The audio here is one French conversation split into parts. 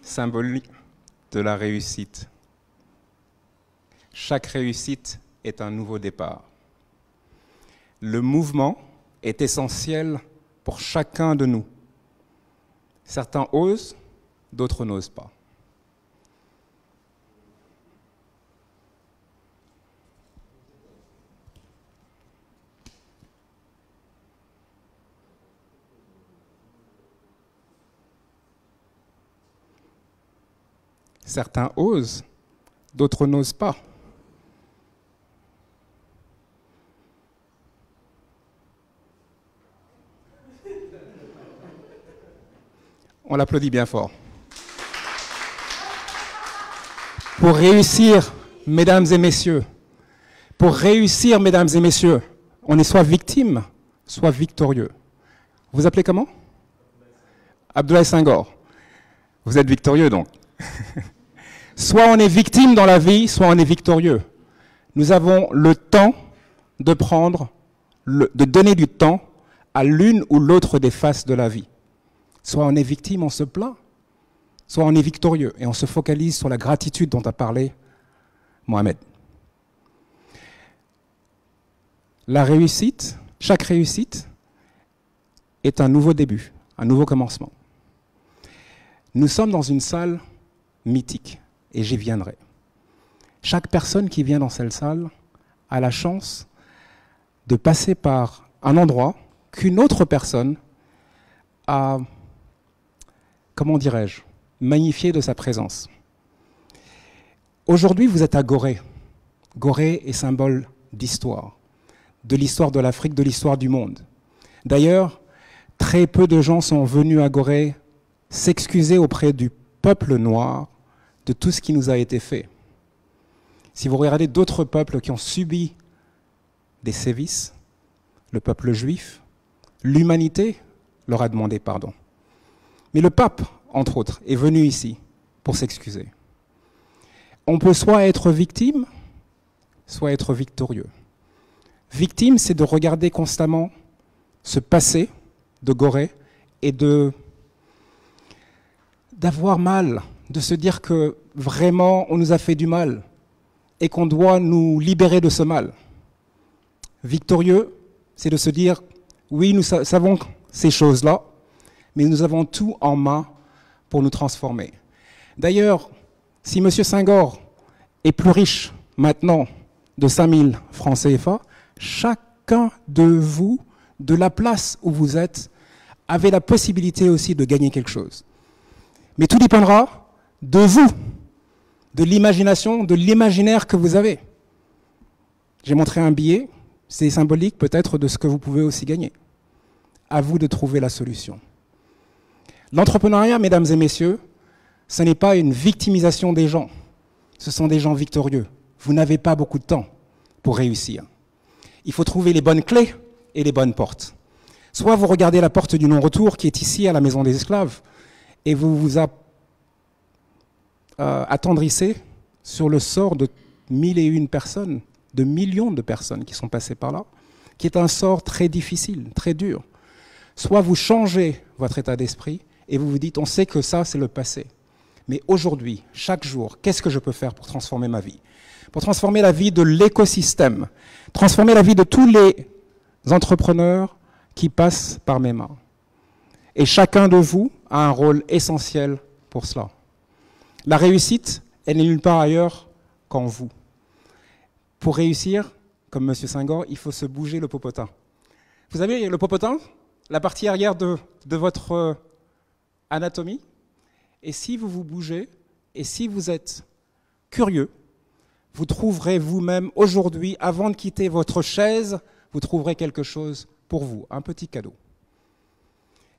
symbole de la réussite. Chaque réussite est un nouveau départ. Le mouvement est essentiel pour chacun de nous. Certains osent, d'autres n'osent pas. Certains osent, d'autres n'osent pas. On l'applaudit bien fort. Pour réussir, mesdames et messieurs, on est soit victime, soit victorieux. Vous vous appelez comment? Abdoulaye Senghor. Vous êtes victorieux donc. Soit on est victime dans la vie, soit on est victorieux. Nous avons le temps de de donner du temps à l'une ou l'autre des faces de la vie. Soit on est victime, on se plaint, soit on est victorieux et on se focalise sur la gratitude dont a parlé Mohamed. La réussite, chaque réussite est un nouveau début, un nouveau commencement. Nous sommes dans une salle mythique et j'y viendrai. Chaque personne qui vient dans cette salle a la chance de passer par un endroit qu'une autre personne a, comment dirais-je, magnifié de sa présence. Aujourd'hui, vous êtes à Gorée. Gorée est symbole d'histoire, de l'histoire de l'Afrique, de l'histoire du monde. D'ailleurs, très peu de gens sont venus à Gorée s'excuser auprès du peuple noir de tout ce qui nous a été fait. Si vous regardez d'autres peuples qui ont subi des sévices, le peuple juif, l'humanité leur a demandé pardon. Mais le pape, entre autres, est venu ici pour s'excuser. On peut soit être victime, soit être victorieux. Victime, c'est de regarder constamment ce passé de Gorée et d'avoir mal, de se dire que vraiment on nous a fait du mal et qu'on doit nous libérer de ce mal. Victorieux, c'est de se dire, oui, nous savons ces choses-là, mais nous avons tout en main pour nous transformer. D'ailleurs, si M. Senghor est plus riche maintenant de 5 000 francs CFA, chacun de vous, de la place où vous êtes, avait la possibilité aussi de gagner quelque chose. Mais tout dépendra de vous, de l'imagination, de l'imaginaire que vous avez. J'ai montré un billet, c'est symbolique peut-être de ce que vous pouvez aussi gagner. À vous de trouver la solution. L'entrepreneuriat, mesdames et messieurs, ce n'est pas une victimisation des gens. Ce sont des gens victorieux. Vous n'avez pas beaucoup de temps pour réussir. Il faut trouver les bonnes clés et les bonnes portes. Soit vous regardez la porte du non-retour qui est ici à la Maison des Esclaves et vous vous attendrissez sur le sort de 1001 personnes, de millions de personnes qui sont passées par là, qui est un sort très difficile, très dur. Soit vous changez votre état d'esprit et vous vous dites, on sait que ça, c'est le passé. Mais aujourd'hui, chaque jour, qu'est-ce que je peux faire pour transformer ma vie? Pour transformer la vie de l'écosystème, transformer la vie de tous les entrepreneurs qui passent par mes mains. Et chacun de vous a un rôle essentiel pour cela. La réussite, elle n'est nulle part ailleurs qu'en vous. Pour réussir, comme M. Senghor, il faut se bouger le popotin. Vous savez, le popotin, la partie arrière de votre anatomie, et si vous vous bougez, et si vous êtes curieux, vous trouverez vous-même aujourd'hui, avant de quitter votre chaise, vous trouverez quelque chose pour vous, un petit cadeau.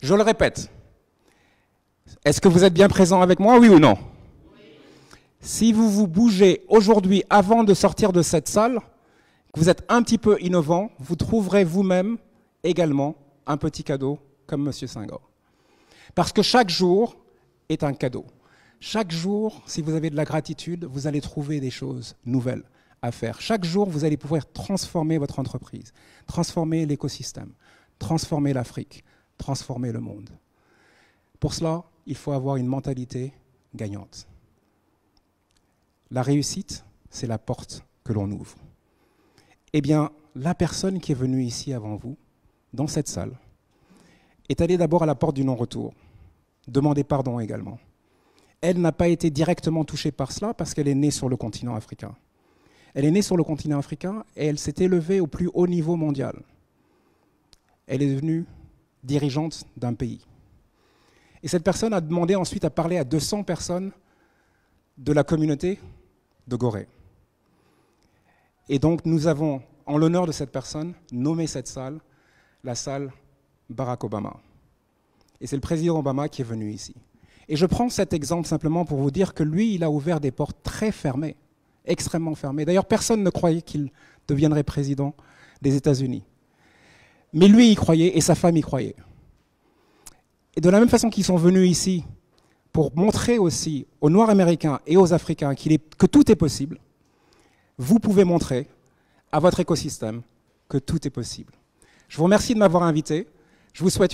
Je le répète, est-ce que vous êtes bien présent avec moi, oui ou non? Oui. Si vous vous bougez aujourd'hui, avant de sortir de cette salle, que vous êtes un petit peu innovant, vous trouverez vous-même également un petit cadeau comme M. Senghor. Parce que chaque jour est un cadeau. Chaque jour, si vous avez de la gratitude, vous allez trouver des choses nouvelles à faire. Chaque jour, vous allez pouvoir transformer votre entreprise, transformer l'écosystème, transformer l'Afrique, transformer le monde. Pour cela, il faut avoir une mentalité gagnante. La réussite, c'est la porte que l'on ouvre. Eh bien, la personne qui est venue ici avant vous, dans cette salle, est allée d'abord à la porte du non-retour, demander pardon également. Elle n'a pas été directement touchée par cela parce qu'elle est née sur le continent africain. Elle est née sur le continent africain et elle s'est élevée au plus haut niveau mondial. Elle est devenue dirigeante d'un pays. Et cette personne a demandé ensuite à parler à 200 personnes de la communauté de Gorée. Et donc nous avons, en l'honneur de cette personne, nommé cette salle la salle Barack Obama. Et c'est le président Obama qui est venu ici. Et je prends cet exemple simplement pour vous dire que lui, il a ouvert des portes très fermées, extrêmement fermées. D'ailleurs, personne ne croyait qu'il deviendrait président des États-Unis. Mais lui, il croyait et sa femme y croyait. Et de la même façon qu'ils sont venus ici pour montrer aussi aux Noirs américains et aux Africains que tout est possible, vous pouvez montrer à votre écosystème que tout est possible. Je vous remercie de m'avoir invité. Je vous souhaite